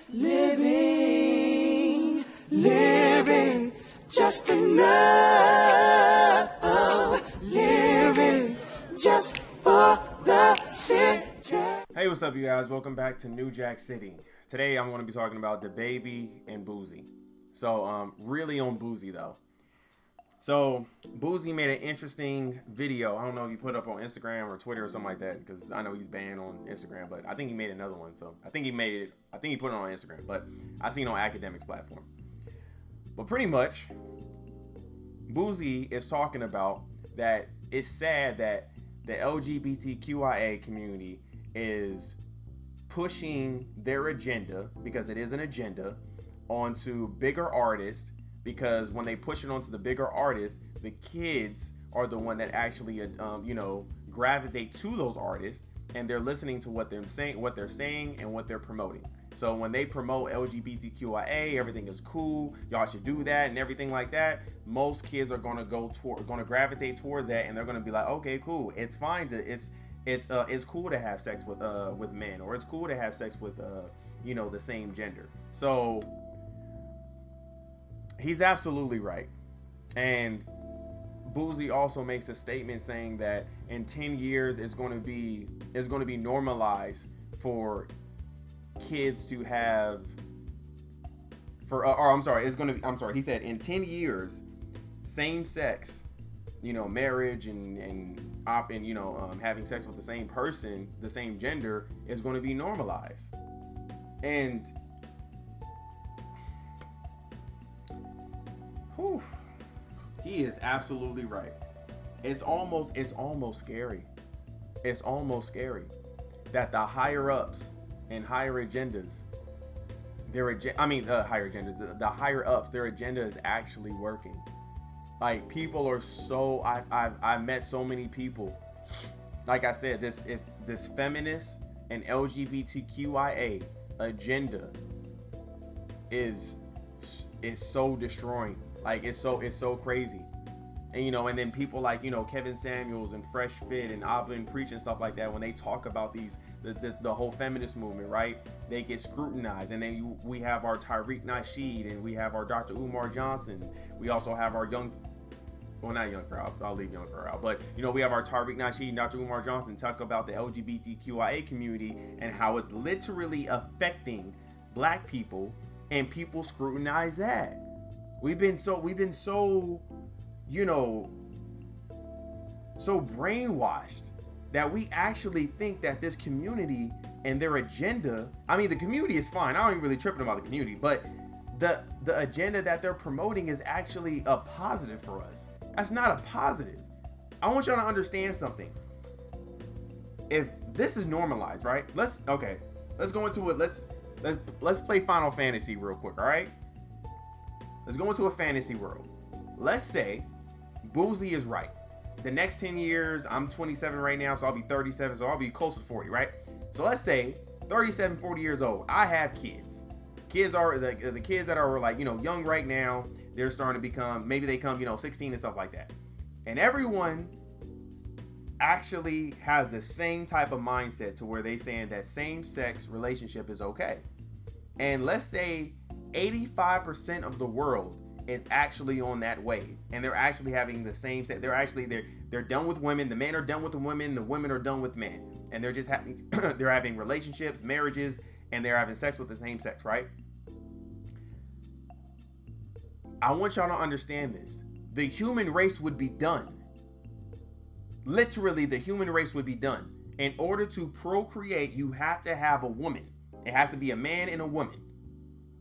living just enough, living just for the city. Hey, what's up, you guys? Welcome back to New Jack City. Today, I'm going to be talking about Dababy and Boosie. So, really on Boosie, though. So, Boosie made an interesting video. I don't know if he put up on Instagram or Twitter or something like that, because I know he's banned on Instagram, but I think he made another one. So, I think he put it on Instagram, but I seen it on Academics platform. But pretty much, Boosie is talking about that it's sad that the LGBTQIA community is pushing their agenda, because it is an agenda, onto bigger artists, because when they push it onto the bigger artists, the kids are the one that actually gravitate to those artists, and they're listening to what they're saying and what they're promoting. So when they promote LGBTQIA, everything is cool, y'all should do that and everything like that, most kids are gonna gravitate towards that, and they're gonna be like, okay, cool, it's fine to it's cool to have sex with men, or it's cool to have sex with the same gender. So he's absolutely right. And Boosie also makes a statement saying that in 10 years it's going to be normalized for kids to have he said in 10 years same sex marriage and having sex with the same person, the same gender, is going to be normalized. And he is absolutely right. It's almost scary. It's almost scary that the higher ups and higher agendas, the higher ups, their agenda is actually working. Like, people are so, I've met so many people. Like I said, this feminist and LGBTQIA agenda is so destroying. Like, it's so crazy. And and then people like Kevin Samuels and Fresh Fit and Abba and Preach and stuff like that, when they talk about the whole feminist movement, right, they get scrutinized. And then we have our Tariq Nasheed, and we have our Dr. Umar Johnson. We also have our not Young Farrell, I'll leave Young Farrell out, but we have our Tariq Nasheed and Dr. Umar Johnson talk about the LGBTQIA community and how it's literally affecting black people, and people scrutinize that. We've been so brainwashed that we actually think that this community and their agenda, the community is fine, I don't even really tripping about the community, but the agenda that they're promoting is actually a positive for us. That's not a positive. I want y'all to understand something. If this is normalized, right? Let's go into it. Let's play Final Fantasy real quick, all right? Let's go into a fantasy world. Let's say Boosie is right. The next 10 years, I'm 27 right now, so I'll be 37, so I'll be close to 40, right? So let's say 37, 40 years old, I have kids. Kids are the kids that are like, young right now, they're starting to become, maybe they come, 16 and stuff like that. And everyone actually has the same type of mindset to where they saying that same-sex relationship is okay. And let's say 85% of the world is actually on that wave, and they're actually having the same sex. They're done with women. The men are done with the women are done with men, and they're just having they're having relationships, marriages, and they're having sex with the same sex, right? I want y'all to understand this. The human race would be done. Literally, the human race would be done. In order to procreate, you have to have a woman. It has to be a man and a woman.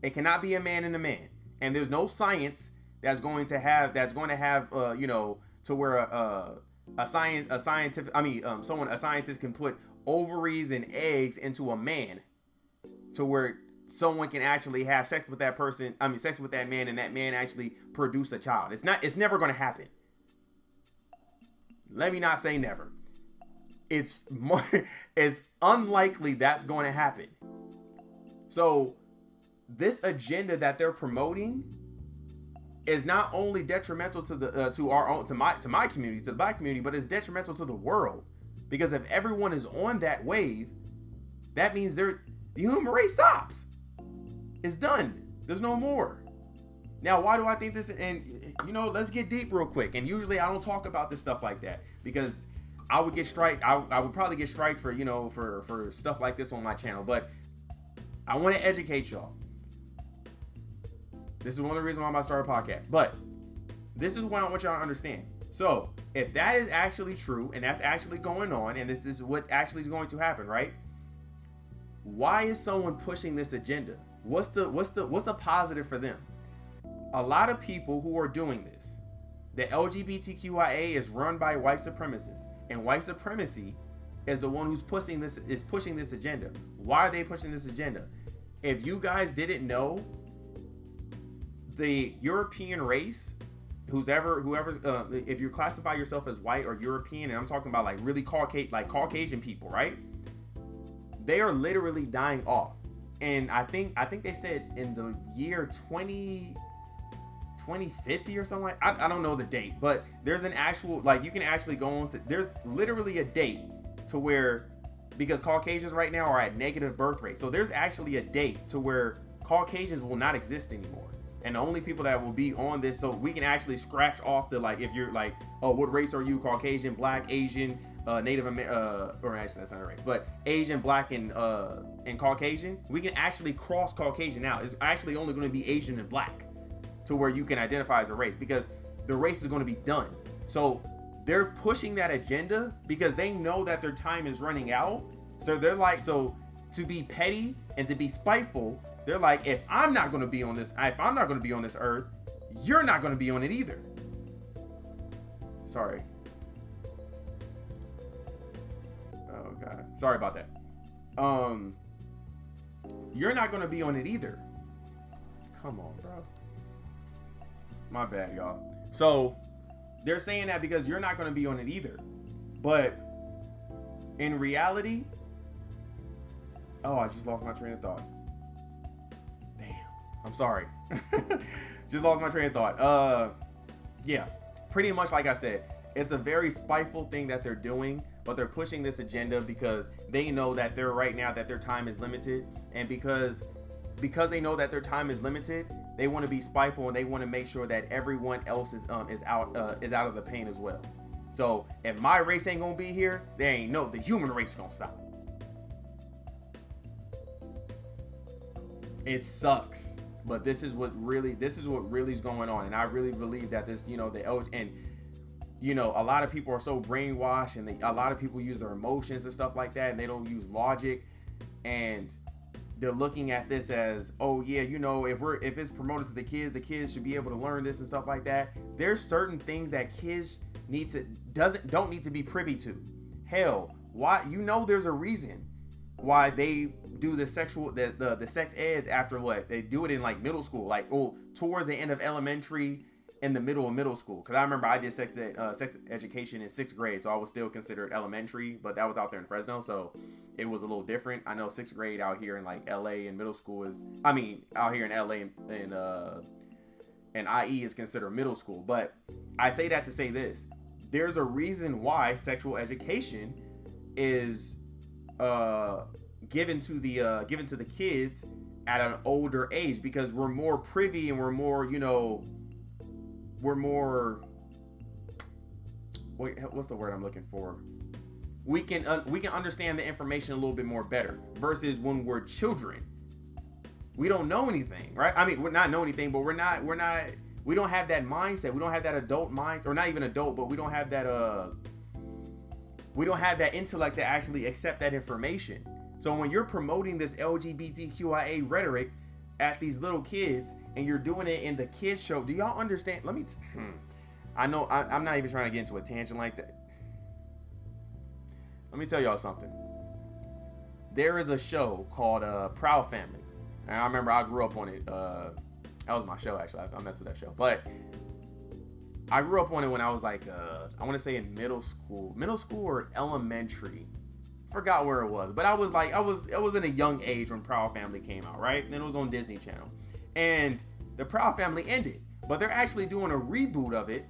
It cannot be a man and a man. And there's no science that's going to have to where a scientist can put ovaries and eggs into a man, to where someone can actually have sex with that person, sex with that man, and that man actually produce a child. It's never going to happen. Let me not say never. It's unlikely that's going to happen. So this agenda that they're promoting is not only detrimental to my community, to the black community, but it's detrimental to the world. Because if everyone is on that wave, that means the human race stops. It's done. There's no more. Now, why do I think this? And let's get deep real quick. And usually I don't talk about this stuff like that because I would get striked. I would probably get striked for for stuff like this on my channel. But I want to educate y'all. This is one of the reasons why I'm about to start a podcast. But this is what I want y'all to understand. So if that is actually true and that's actually going on, and this is what actually is going to happen, right? Why is someone pushing this agenda? What's the positive for them? A lot of people who are doing this, the LGBTQIA is run by white supremacists, and white supremacy is the one who's pushing this agenda. Why are they pushing this agenda? If you guys didn't know, the European race, whoever, if you classify yourself as white or European, and I'm talking about like really Caucasian people, right? They are literally dying off, and I think they said in the year 2050 or something like I don't know the date, but there's an actual you can actually go on. There's literally a date to where, because Caucasians right now are at negative birth rate, so there's actually a date to where Caucasians will not exist anymore. And the only people that will be on this, so we can actually scratch off the if you're oh, what race are you? Caucasian, Black, Asian, Native American, or actually that's not a race, but Asian, Black, and Caucasian. We can actually cross Caucasian out. It's actually only going to be Asian and Black, to where you can identify as a race, because the race is going to be done. So they're pushing that agenda because they know that their time is running out. So they're so to be petty and to be spiteful, they're like, if I'm not going to be on this earth, you're not going to be on it either. Sorry. Oh God. Sorry about that. You're not going to be on it either. Come on, bro. My bad, y'all. So they're saying that because you're not going to be on it either. But in reality, I just lost my train of thought. Damn. I'm sorry. Just lost my train of thought. Yeah, pretty much like I said, it's a very spiteful thing that they're doing, but they're pushing this agenda because they know that their time is limited, and because they know that their time is limited, they want to be spiteful and they want to make sure that everyone else is out of the pain as well. So if my race ain't gonna be here, the human race gonna stop. It sucks, but this is what really is going on, and I really believe that this, the LG, and a lot of people are so brainwashed, and a lot of people use their emotions and stuff like that, and they don't use logic, and they're looking at this as, oh yeah, if it's promoted to the kids should be able to learn this and stuff like that. There's certain things that kids don't need to be privy to. Hell, why? There's a reason why they do the sex ed after what they do it in middle school, towards the end of elementary, in the middle of middle school. Because I remember I did sex education in 6th grade, so I was still considered elementary, but that was out there in Fresno, so it was a little different. I know 6th grade out here in LA and middle school out here in LA and IE is considered middle school. But I say that to say this: there's a reason why sexual education is given to the kids at an older age, because we're more privy and we're more what's the word I'm looking for? We can understand the information a little bit more better, versus when we're children. We don't know anything, right? I mean, we're not know anything, but we don't have that mindset. We don't have that adult mindset, or not even adult, but we don't have that intellect to actually accept that information. So when you're promoting this LGBTQIA rhetoric at these little kids, and you're doing it in the kids show, do y'all understand? I know I'm not even trying to get into a tangent like that. Let me tell y'all something. There is a show called Proud Family, and I remember I grew up on it. That was my show, actually. I messed with that show, but I grew up on it when I was I want to say in middle school or elementary. Forgot where it was, but I was in a young age when Proud Family came out, right? And then it was on Disney Channel, and the Proud Family ended, but they're actually doing a reboot of it.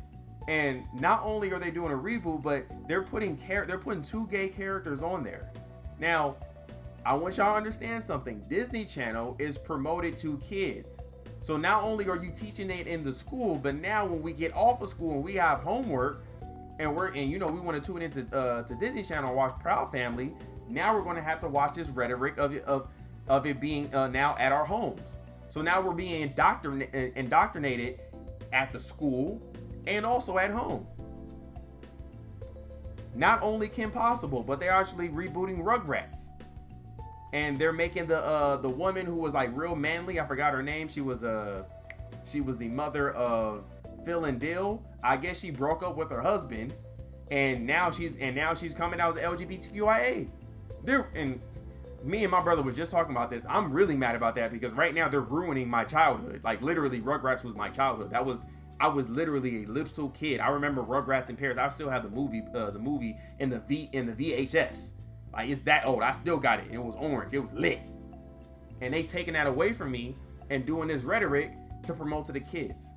And not only are they doing a reboot, but they're putting 2 gay characters on there. Now, I want y'all to understand something. Disney Channel is promoted to kids. So not only are you teaching it in the school, but now when we get off of school and we have homework and we want to tune into to Disney Channel and watch Proud Family, now we're going to have to watch this rhetoric of it being now at our homes. So now we're being indoctrinated at the school and also at home. Not only Kim Possible, but they're actually rebooting Rugrats. And they're making the woman who was like real manly. I forgot her name. She was the mother of Phil and Dill. I guess she broke up with her husband, and now she's coming out as LGBTQIA. And me and my brother was just talking about this. I'm really mad about that because right now they're ruining my childhood. Like literally, Rugrats was my childhood. I was literally a little kid. I remember Rugrats in Paris. I still have the movie in the VHS. Like, it's that old. I still got it. It was orange. It was lit. And they taking that away from me and doing this rhetoric to promote to the kids.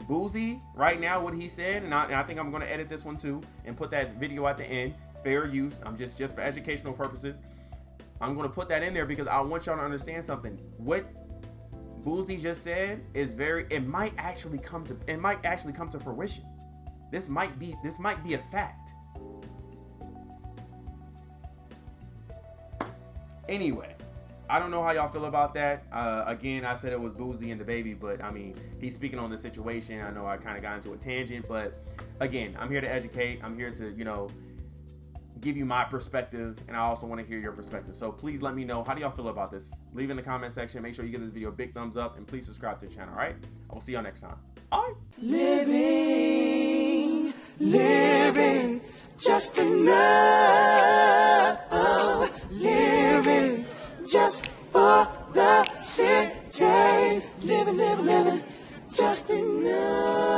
Boosie, right now, what he said, and I think I'm going to edit this one too and put that video at the end. Fair use. I'm just for educational purposes. I'm going to put that in there because I want y'all to understand something. What Boosie just said is it might actually come to fruition. This might be a fact. Anyway, I don't know how y'all feel about that. Again, I said it was Boosie and Dababy, but I mean, he's speaking on the situation. I know I kind of got into a tangent, but again, I'm here to educate. I'm here to, give you my perspective, and I also want to hear your perspective. So please let me know, how do y'all feel about this? Leave in the comment section. Make sure you give this video a big thumbs up, and please subscribe to the channel, all right? I will see y'all next time. All right. Living, just enough. Living, just for the city. Living, just enough.